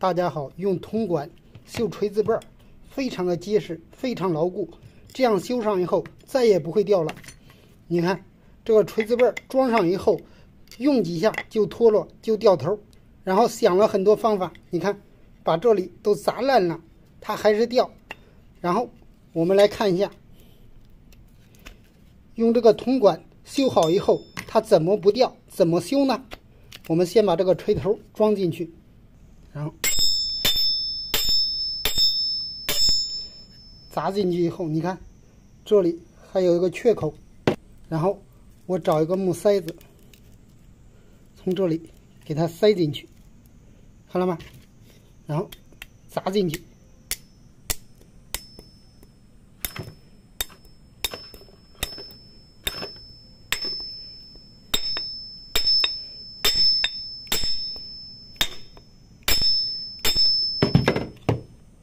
大家好，用铜管修锤子背儿，非常的结实，非常牢固。这样修上以后，再也不会掉了。你看这个锤子背儿装上以后，用几下就脱落，就掉头。然后想了很多方法，你看把这里都砸烂了，它还是掉。然后我们来看一下，用这个铜管修好以后，它怎么不掉？怎么修呢？我们先把这个锤头装进去，然后砸进去以后，你看这里还有一个缺口，然后我找一个木塞子，从这里给它塞进去，看了吗？然后砸进去，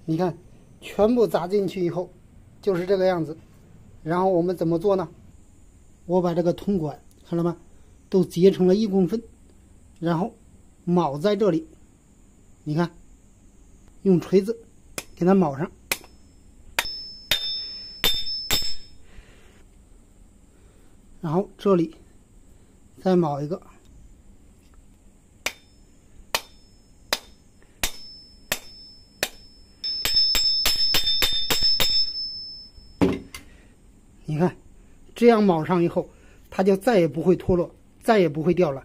你看全部砸进去以后就是这个样子。然后我们怎么做呢？我把这个铜管看了吗？都截成了1公分，然后铆在这里，你看用锤子给它铆上，然后这里再铆一个，你看这样铆上以后，它就再也不会脱落，再也不会掉了。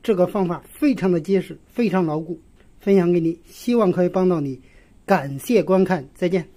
这个方法非常的结实，非常牢固，分享给你，希望可以帮到你。感谢观看，再见。